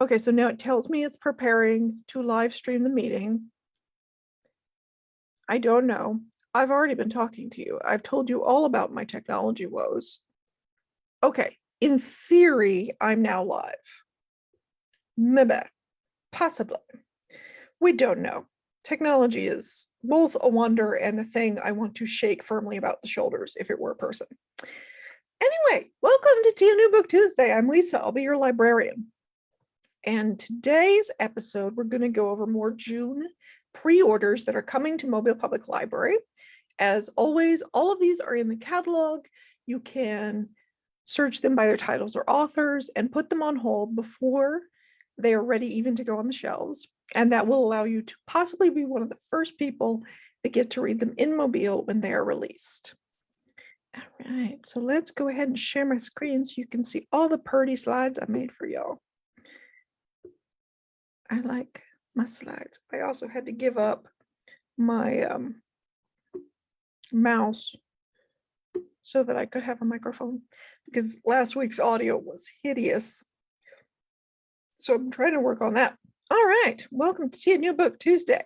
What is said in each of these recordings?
Okay, so now it tells me it's preparing to live stream the meeting. I don't know. I've already been talking to you. I've told you all about my technology woes. Okay, in theory, I'm now live. Maybe, possibly. We don't know. Technology is both a wonder and a thing I want to shake firmly about the shoulders if it were a person. Anyway, welcome to Tea and New Book Tuesday. I'm Lisa. I'll be your librarian. And today's episode, we're going to go over more June pre-orders that are coming to Mobile Public Library. As always, all of these are in the catalog. You can search them by their titles or authors and put them on hold before they are ready even to go on the shelves. And that will allow you to possibly be one of the first people that get to read them in Mobile when they are released. All right, so let's go ahead and share my screen so you can see all the pretty slides I made for y'all. I like my slides. I also had to give up my mouse so that I could have a microphone because last week's audio was hideous. So I'm trying to work on that. All right, welcome to Tea and New Book Tuesday.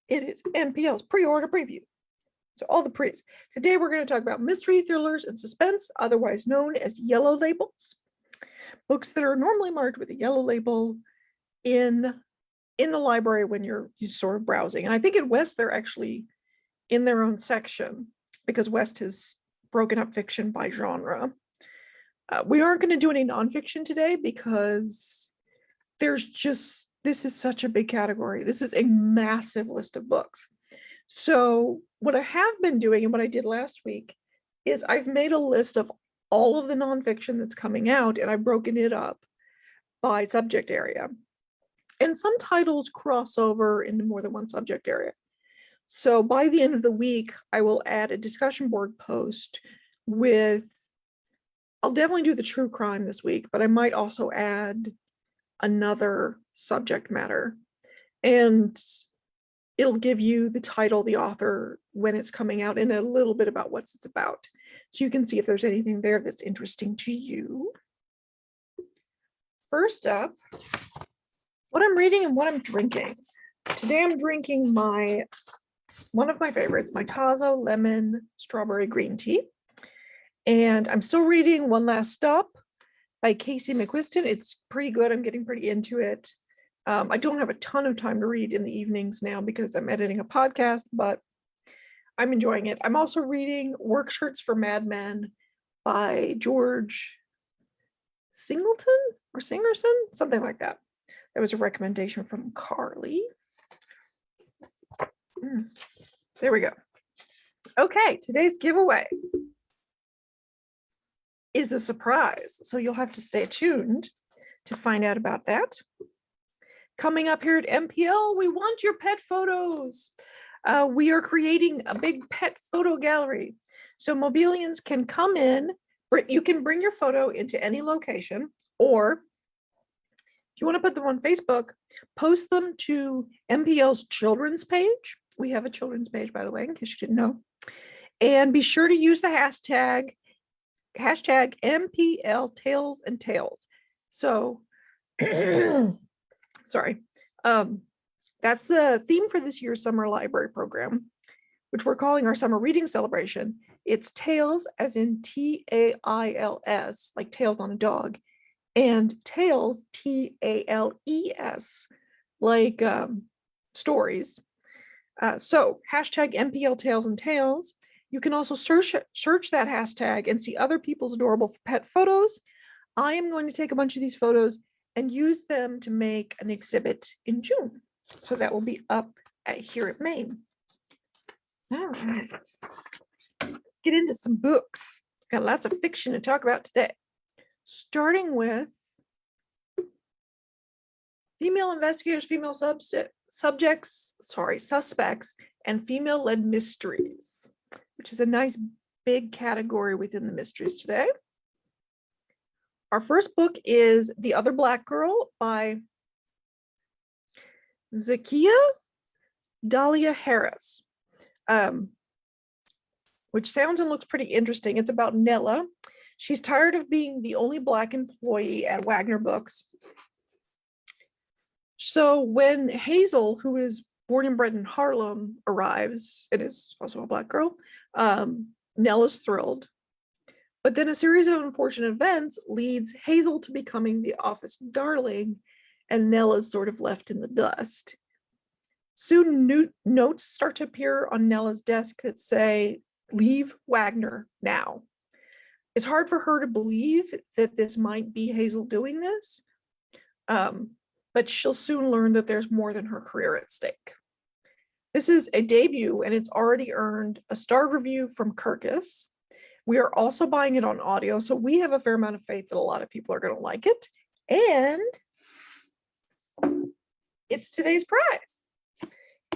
It is MPL's pre-order preview. So all the pre's. Today we're going to talk about mystery, thrillers, and suspense, otherwise known as yellow labels. Books that are normally marked with a yellow label in the library when you're sort of browsing. And I think at West they're actually in their own section because West has broken up fiction by genre. We aren't going to do any nonfiction today because this is such a big category. This is a massive list of books. So what I have been doing and what I did last week is I've made a list of all of the nonfiction that's coming out and I've broken it up by subject area. And some titles cross over into more than one subject area. So by the end of the week, I will add a discussion board post I'll definitely do the true crime this week, but I might also add another subject matter. And it'll give you the title, the author, when it's coming out, and a little bit about what it's about. So you can see if there's anything there that's interesting to you. First up, what I'm reading and what I'm drinking. Today I'm drinking one of my favorites, my Tazo Lemon Strawberry Green Tea. And I'm still reading One Last Stop by Casey McQuiston. It's pretty good. I'm getting pretty into it. I don't have a ton of time to read in the evenings now because I'm editing a podcast, but I'm enjoying it. I'm also reading Work Shirts for Mad Men by George Singleton or Singerson, something like that. That was a recommendation from Carly. There we go. Okay, today's giveaway is a surprise, so you'll have to stay tuned to find out about that. Coming up here at MPL, we want your pet photos. We are creating a big pet photo gallery. So Mobilians can come in, you can bring your photo into any location, or if you want to put them on Facebook, post them to MPL's children's page. We have a children's page, by the way, in case you didn't know. And be sure to use the hashtag MPL Tales and Tales. So, sorry. That's the theme for this year's summer library program, which we're calling our summer reading celebration. It's Tales, as in T-A-I-L-S, like tails on a dog, and Tales, T-A-L-E-S, like stories. So hashtag MPL Tales and Tales. You can also search that hashtag and see other people's adorable pet photos. I am going to take a bunch of these photos and use them to make an exhibit in June. So that will be up here at Maine. All right, let's get into some books. Got lots of fiction to talk about today. Starting with female investigators, female suspects, and female-led mysteries, which is a nice big category within the mysteries today. Our first book is The Other Black Girl by Zakiya Dahlia Harris, which sounds and looks pretty interesting. It's about Nella. She's tired of being the only Black employee at Wagner Books. So when Hazel, who is born and bred in Harlem, arrives and is also a Black girl, Nell is thrilled. But then a series of unfortunate events leads Hazel to becoming the office darling, and Nell is sort of left in the dust. Soon new notes start to appear on Nella's desk that say, "Leave Wagner now." It's hard for her to believe that this might be Hazel doing this, but she'll soon learn that there's more than her career at stake. This is a debut, and it's already earned a star review from Kirkus. We are also buying it on audio, so we have a fair amount of faith that a lot of people are going to like it. And it's today's prize.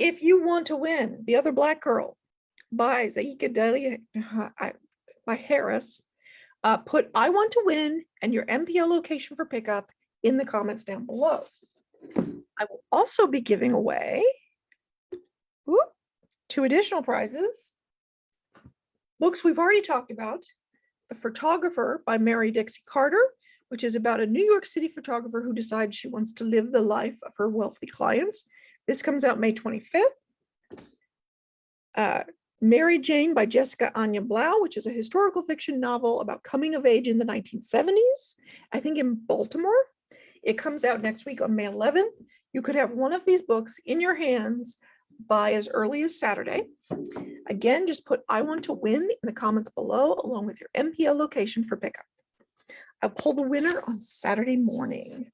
If you want to win The Other Black Girl by Zaika Delia by Harris, put "I want to win" and your MPL location for pickup in the comments down below. I will also be giving away 2 additional prizes. Books we've already talked about: The Photographer by Mary Dixie Carter, which is about a New York City photographer who decides she wants to live the life of her wealthy clients. This comes out May 25th. Mary Jane by Jessica Anya Blau, which is a historical fiction novel about coming of age in the 1970s, I think in Baltimore. It comes out next week on May 11th. You could have one of these books in your hands by as early as Saturday. Again, just put "I want to win" in the comments below, along with your MPL location for pickup. I'll pull the winner on Saturday morning.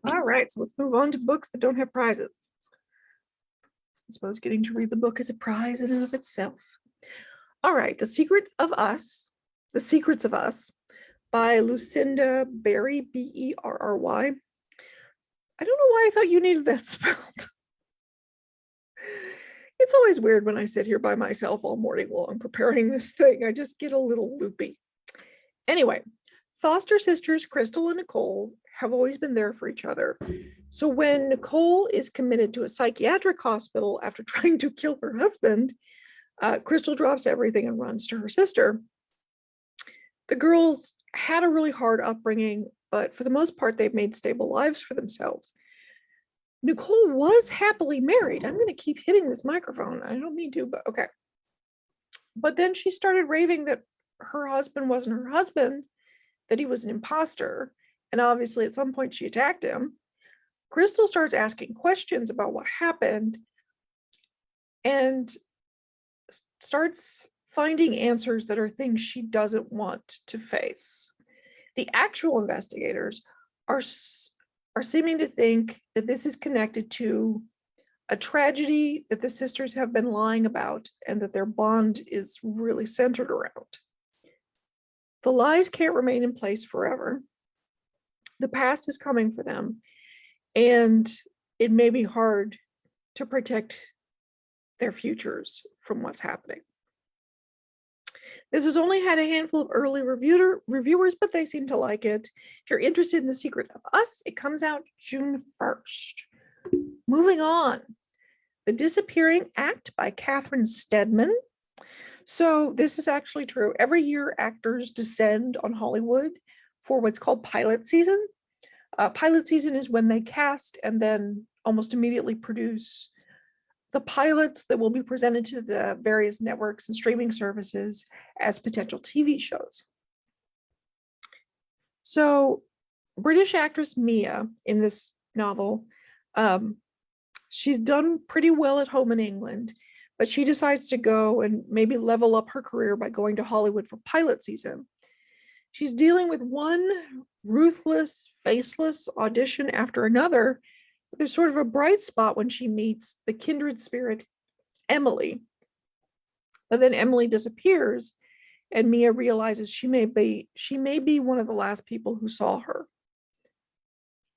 All right, so let's move on to books that don't have prizes. I suppose getting to read the book is a prize in and of itself. All right, The Secrets of Us by Lucinda Berry, Berry. I don't know why I thought you needed that spelled. It's always weird when I sit here by myself all morning long preparing this thing. I just get a little loopy. Anyway, foster sisters Crystal and Nicole have always been there for each other. So when Nicole is committed to a psychiatric hospital after trying to kill her husband, Crystal drops everything and runs to her sister. The girls had a really hard upbringing, but for the most part, they've made stable lives for themselves. Nicole was happily married. I'm going to keep hitting this microphone. I don't mean to, but okay. But then she started raving that her husband wasn't her husband, that he was an imposter. And obviously, at some point, she attacked him. Crystal starts asking questions about what happened and starts finding answers that are things she doesn't want to face. The actual investigators are seeming to think that this is connected to a tragedy that the sisters have been lying about and that their bond is really centered around. The lies can't remain in place forever. The past is coming for them, and it may be hard to protect their futures from what's happening. This has only had a handful of early reviewers, but they seem to like it. If you're interested in The Secret of Us, it comes out June 1st. Moving on, The Disappearing Act by Catherine Steadman. So this is actually true. Every year, actors descend on Hollywood for what's called pilot season. Pilot season is when they cast and then almost immediately produce the pilots that will be presented to the various networks and streaming services as potential TV shows. So British actress Mia in this novel, she's done pretty well at home in England, but she decides to go and maybe level up her career by going to Hollywood for pilot season. She's dealing with one ruthless, faceless audition after another. There's sort of a bright spot when she meets the kindred spirit, Emily. But then Emily disappears, and Mia realizes she may be one of the last people who saw her.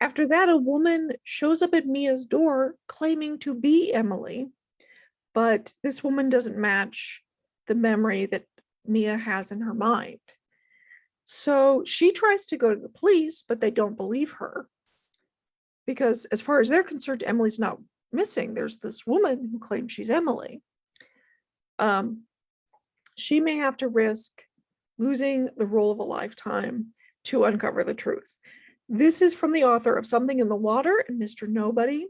After that, a woman shows up at Mia's door claiming to be Emily, but this woman doesn't match the memory that Mia has in her mind. So she tries to go to the police, but they don't believe her. Because as far as they're concerned, Emily's not missing. There's this woman who claims she's Emily. She may have to risk losing the role of a lifetime to uncover the truth. This is from the author of Something in the Water and Mr. Nobody.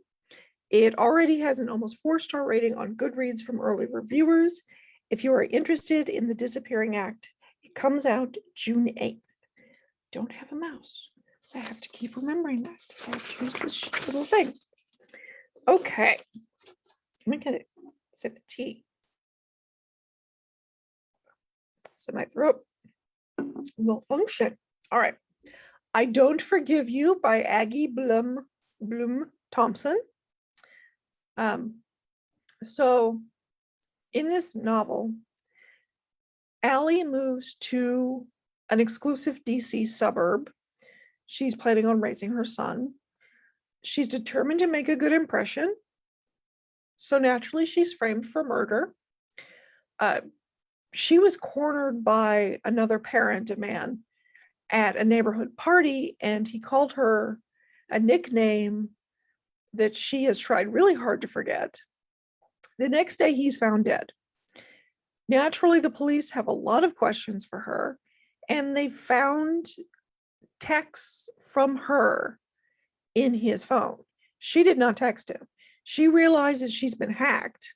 It already has an almost 4-star rating on Goodreads from early reviewers. If you are interested in The Disappearing Act, it comes out June 8th. Don't have a mouse. I have to keep remembering that. I have to use this little thing. Okay. Let me get a sip of tea. So my throat will function. All right. I Don't Forgive You by Aggie Bloom Thompson. So in this novel, Allie moves to an exclusive DC suburb. She's planning on raising her son. She's determined to make a good impression. So naturally, she's framed for murder. She was cornered by another parent, a man, at a neighborhood party, and he called her a nickname that she has tried really hard to forget. The next day, he's found dead. Naturally, the police have a lot of questions for her, and they found texts from her in his phone. She did not text him. She realizes she's been hacked.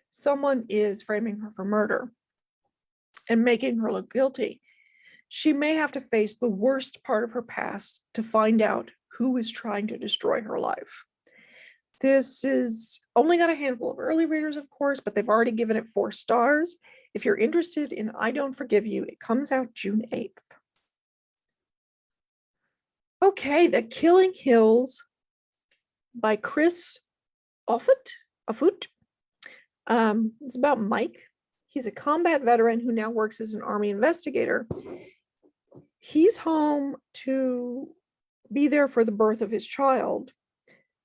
Someone is framing her for murder and making her look guilty. She may have to face the worst part of her past to find out who is trying to destroy her life. This is only got a handful of early readers, of course, but they've already given it 4 stars. If you're interested in I Don't Forgive You, it comes out June 8th. Okay, The Killing Hills by Chris Offutt. It's about Mike. He's a combat veteran who now works as an Army investigator. He's home to be there for the birth of his child.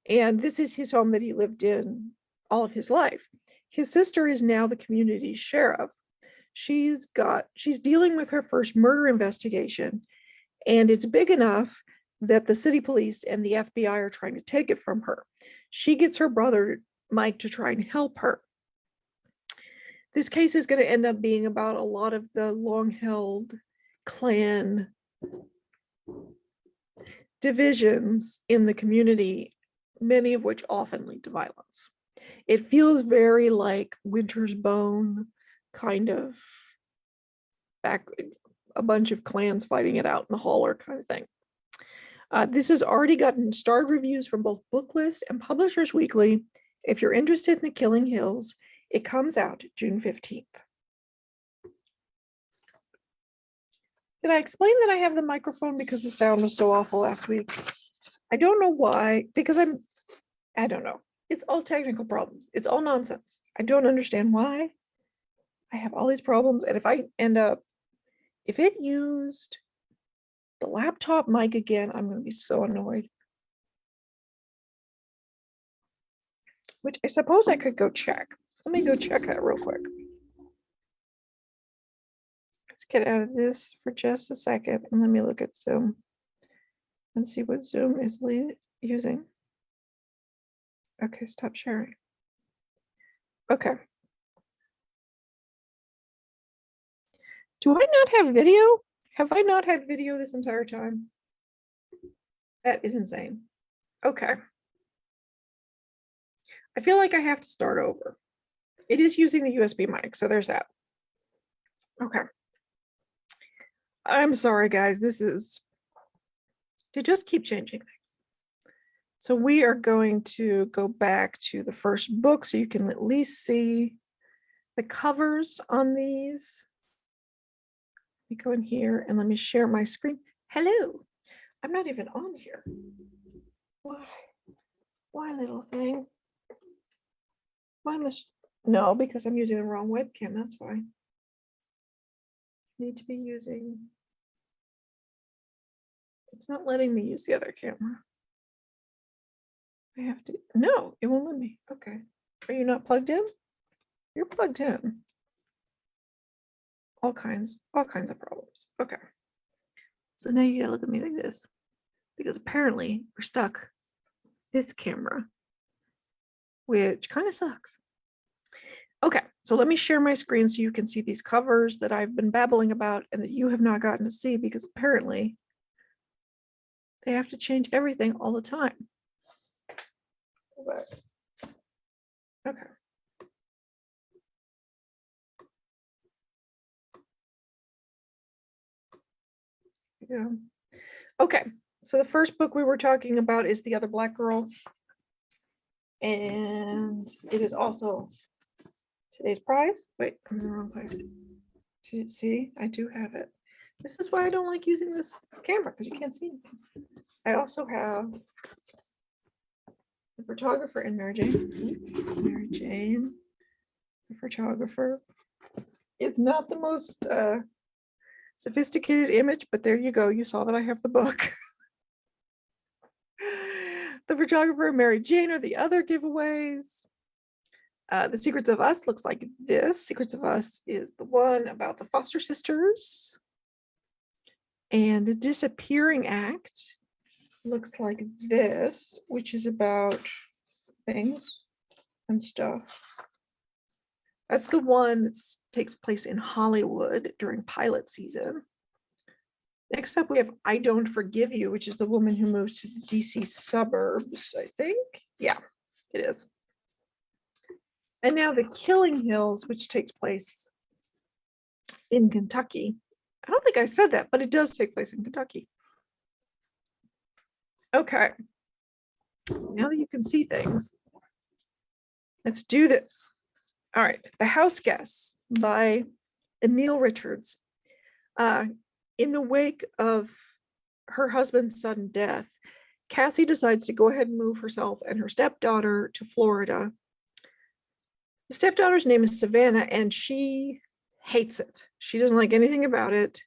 And this is his home that he lived in all of his life. His sister is now the community sheriff. She's dealing with her first murder investigation, and it's big enough that the city police and the FBI are trying to take it from her. She gets her brother, Mike, to try and help her. This case is going to end up being about a lot of the long-held clan divisions in the community, many of which often lead to violence. It feels very like Winter's Bone, kind of back a bunch of clans fighting it out in the holler kind of thing. This has already gotten starred reviews from both Booklist and Publishers Weekly. If you're interested in The Killing Hills, it comes out June 15th. Did I explain that I have the microphone because the sound was so awful last week? I don't know why, because I don't know. It's all technical problems. It's all nonsense. I don't understand why I have all these problems. And if it used the laptop mic again, I'm going to be so annoyed. Which I suppose I could go check. Let me go check that real quick. Let's get out of this for just a second and let me look at Zoom and see what Zoom is using. Okay, stop sharing. Okay. Do I not have video? Have I not had video this entire time? That is insane. Okay. I feel like I have to start over. It is using the USB mic, so there's that. Okay. I'm sorry, guys. They just keep changing things. So we are going to go back to the first book so you can at least see the covers on these. Let me go in here and let me share my screen. Hello. I'm not even on here. Why? Why, little thing? Why no, because I'm using the wrong webcam. That's why. Need to be using. It's not letting me use the other camera. I have to. No, it won't let me. Okay. Are you not plugged in? You're plugged in. All kinds of problems. Okay. So now you gotta look at me like this because apparently we're stuck this camera, which kind of sucks. Okay, so let me share my screen so you can see these covers that I've been babbling about and that you have not gotten to see because apparently they have to change everything all the time. Okay. Yeah. Okay, so the first book we were talking about is The Other Black Girl. And it is also today's prize. Wait, I'm in the wrong place. See, I do have it. This is why I don't like using this camera because you can't see anything. I also have the photographer and Mary Jane. Mary Jane, the photographer. It's not the most sophisticated image, but there you go. You saw that I have the book. The photographer and Mary Jane are the other giveaways. The Secrets of Us looks like this. Secrets of Us is the one about the foster sisters. And the Disappearing Act looks like this, which is about things and stuff. That's the one that takes place in Hollywood during pilot season. Next up, we have I Don't Forgive You, which is the woman who moves to the DC suburbs, I think. Yeah, it is. And now The Killing Hills, which takes place in Kentucky. I don't think I said that, but it does take place in Kentucky. Okay. Now that you can see things, let's do this. All right. The House Guests by Emile Richards. In the wake of her husband's sudden death, Cassie decides to go ahead and move herself and her stepdaughter to Florida. The stepdaughter's name is Savannah, and she hates it. She doesn't like anything about it.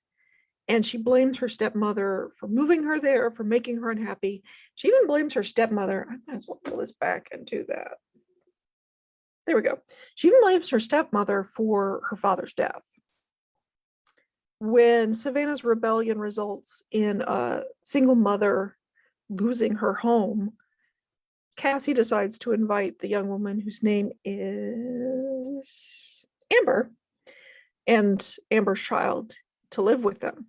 And she blames her stepmother for moving her there, for making her unhappy. She even blames her stepmother. I might as well pull this back and do that. There we go. She even blames her stepmother for her father's death. When Savannah's rebellion results in a single mother losing her home, Cassie decides to invite the young woman whose name is Amber and Amber's child to live with them.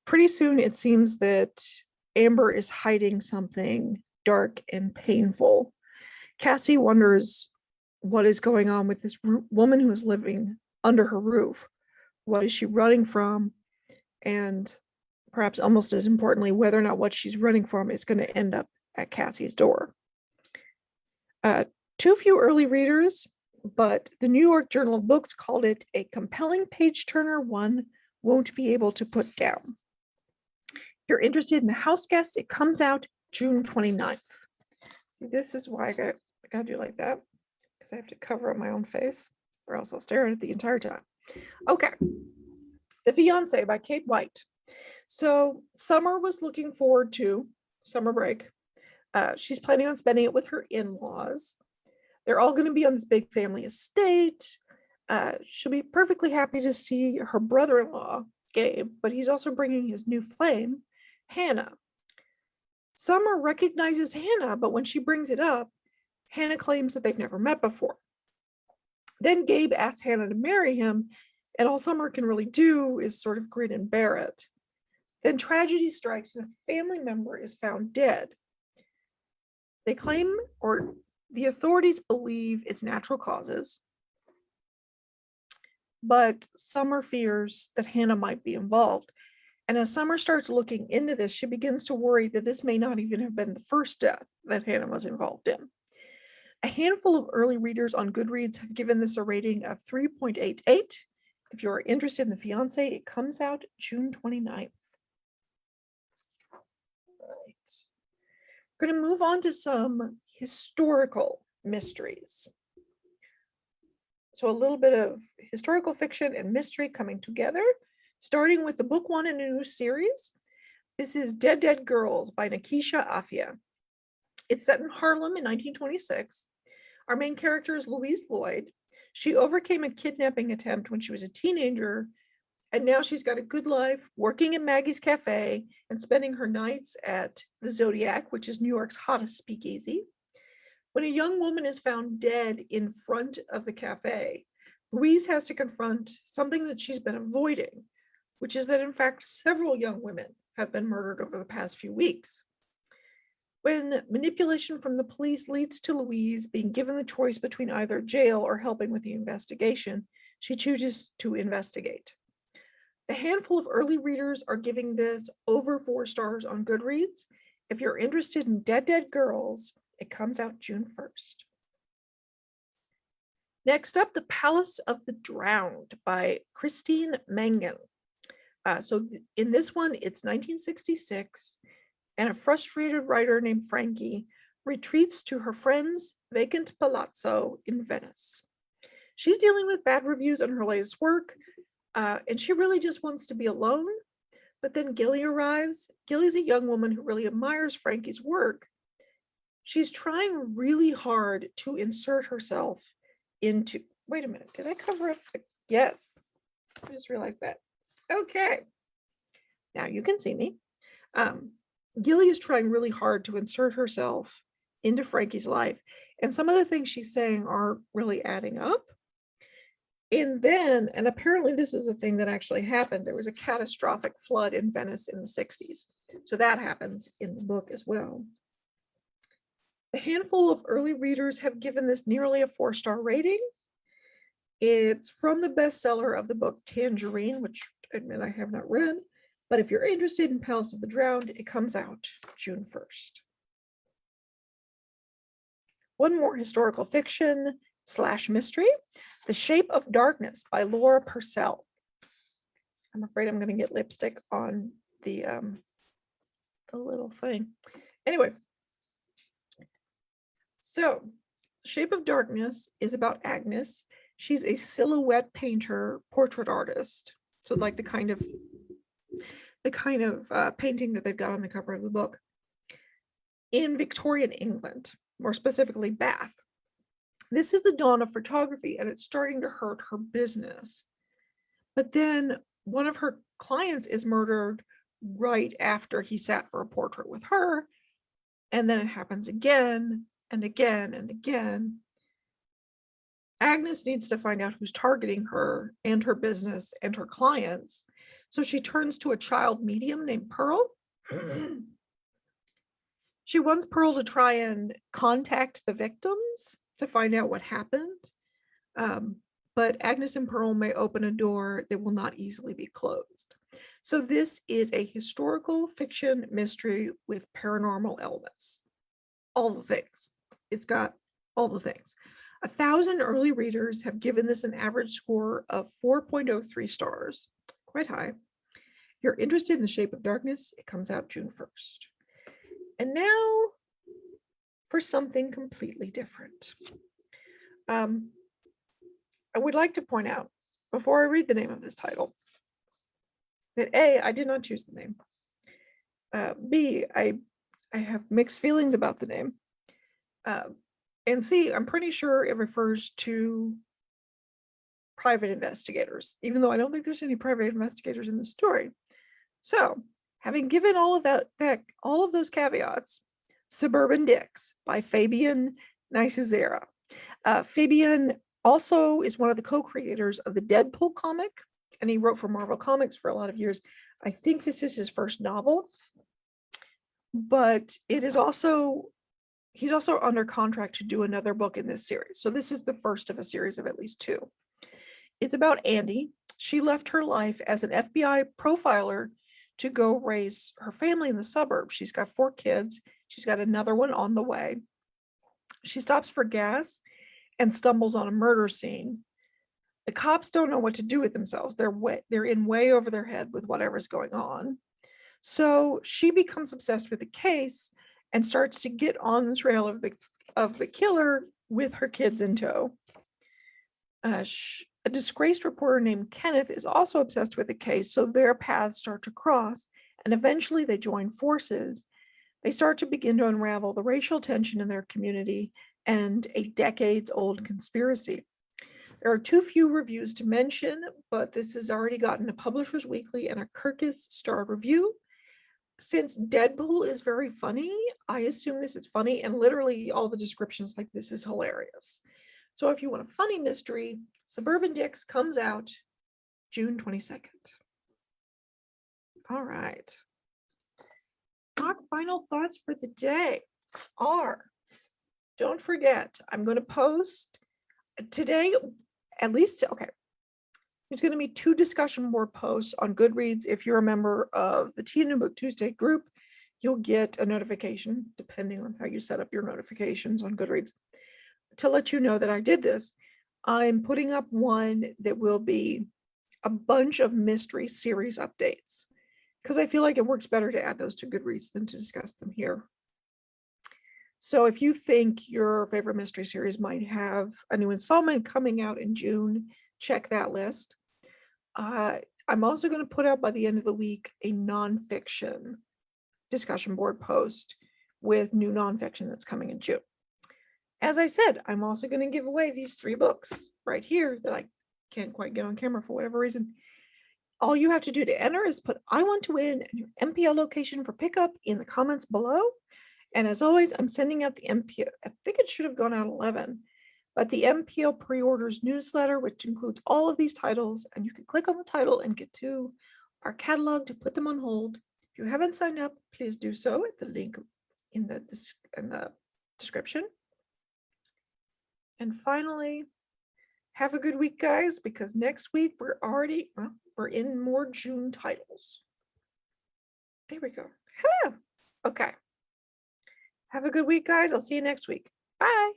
Pretty soon, it seems that Amber is hiding something dark and painful. Cassie wonders what is going on with this woman who is living under her roof. What is she running from? And perhaps almost as importantly, whether or not what she's running from is going to end up at Cassie's door. Too few early readers, but the New York Journal of Books called it a compelling page turner one won't be able to put down. If you're interested in The House Guest, it comes out June 29th. See, this is why I got to do like that, because I have to cover up my own face, or else I'll stare at it the entire time. Okay. The Fiancé by Kate White. So Summer was looking forward to summer break. She's planning on spending it with her in-laws. They're all going to be on this big family estate. She'll be perfectly happy to see her brother-in-law, Gabe, but he's also bringing his new flame, Hannah. Summer recognizes Hannah, but when she brings it up, Hannah claims that they've never met before. Then Gabe asks Hannah to marry him, and all Summer can really do is sort of grin and bear it. Then tragedy strikes and a family member is found dead. They claim, or the authorities believe, it's natural causes, but Summer fears that Hannah might be involved. And as Summer starts looking into this, she begins to worry that this may not even have been the first death that Hannah was involved in. A handful of early readers on Goodreads have given this a rating of 3.88. If you're interested in The Fiancé, it comes out June 29th. Right. We're going to move on to some historical mysteries. So a little bit of historical fiction and mystery coming together, starting with the book one in a new series. This is Dead Dead Girls by Nikisha Afia. It's set in Harlem in 1926. Our main character is Louise Lloyd. She overcame a kidnapping attempt when she was a teenager, and now she's got a good life working at Maggie's Cafe and spending her nights at the Zodiac, which is New York's hottest speakeasy. When a young woman is found dead in front of the cafe, Louise has to confront something that she's been avoiding, which is that in fact several young women have been murdered over the past few weeks. When manipulation from the police leads to Louise being given the choice between either jail or helping with the investigation, she chooses to investigate. The handful of early readers are giving this over 4 stars on Goodreads. If you're interested in Dead Girls, it comes out June 1st. Next up, The Palace of the Drowned by Christine Mangan. In this one, it's 1966, and a frustrated writer named Frankie retreats to her friend's vacant palazzo in Venice. She's dealing with bad reviews on her latest work, and she really just wants to be alone. But then Gilly arrives. Gilly's a young woman who really admires Frankie's work. She's trying really hard to insert herself into, wait a minute, did I cover up the, yes, I just realized that. Okay, now you can see me. Gilly is trying really hard to insert herself into Frankie's life, and some of the things she's saying are really adding up. And apparently this is a thing that actually happened. There was a catastrophic flood in Venice in the 60s. So that happens in the book as well. A handful of early readers have given this nearly a 4-star rating. It's from the bestseller of the book Tangerine, which I admit I have not read. But if you're interested in Palace of the Drowned, it comes out June 1st. One more historical fiction / mystery, The Shape of Darkness by Laura Purcell. I'm afraid I'm going to get lipstick on the little thing. Anyway, so Shape of Darkness is about Agnes. She's a silhouette painter, portrait artist. So like the kind of painting that they've got on the cover of the book in Victorian England, more specifically Bath. This is the dawn of photography, and it's starting to hurt her business. But then one of her clients is murdered right after he sat for a portrait with her. And then it happens again and again and again. Agnes needs to find out who's targeting her and her business and her clients. So she turns to a child medium named Pearl. She wants Pearl to try and contact the victims to find out what happened. But Agnes and Pearl may open a door that will not easily be closed. So this is a historical fiction mystery with paranormal elements. All the things. It's got all the things. 1,000 early readers have given this an average score of 4.03 stars, quite high. If you're interested in The Shape of Darkness, it comes out June 1st. And now for something completely different. I would like to point out, before I read the name of this title, that A, I did not choose the name. B, I have mixed feelings about the name. And C, I'm pretty sure it refers to private investigators, even though I don't think there's any private investigators in the story. So, having given all of those caveats, Suburban Dicks by Fabian Nicieza. Fabian also is one of the co-creators of the Deadpool comic, and he wrote for Marvel Comics for a lot of years. I think this is his first novel, but he's also under contract to do another book in this series. So this is the first of a series of at least 2. It's about Andy. She left her life as an FBI profiler to go raise her family in the suburbs. She's got 4 kids. She's got another one on the way. She stops for gas and stumbles on a murder scene. The cops don't know what to do with themselves. They're in way over their head with whatever's going on. So she becomes obsessed with the case and starts to get on the trail of the killer with her kids in tow. A disgraced reporter named Kenneth is also obsessed with the case, so their paths start to cross, and eventually they join forces. They start to begin to unravel the racial tension in their community and a decades-old conspiracy. There are too few reviews to mention, but this has already gotten a Publisher's Weekly and a Kirkus starred review. since Deadpool is very funny, I assume this is funny, and literally all the descriptions like this is hilarious. So if you want a funny mystery, Suburban Dicks comes out June 22nd. All right. Our final thoughts for the day are, don't forget, I'm going to post today, at least, okay, there's going to be 2 discussion board posts on Goodreads. If you're a member of the Tea New Book Tuesday group, you'll get a notification, depending on how you set up your notifications on Goodreads, to let you know that I did this. I'm putting up one that will be a bunch of mystery series updates, because I feel like it works better to add those to Goodreads than to discuss them here. So if you think your favorite mystery series might have a new installment coming out in June, check that list. I'm also going to put out by the end of the week a nonfiction discussion board post with new nonfiction that's coming in June. As I said, I'm also going to give away these 3 books right here that I can't quite get on camera for whatever reason. All you have to do to enter is put "I want to win" and your MPL location for pickup in the comments below. And as always, I'm sending out the MPL. I think it should have gone out 11, but the MPL pre-orders newsletter, which includes all of these titles, and you can click on the title and get to our catalog to put them on hold. If you haven't signed up, please do so at the link in the description. And finally, have a good week, guys, because next week we're in more June titles. There we go. Hello. Okay. Have a good week, guys. I'll see you next week. Bye.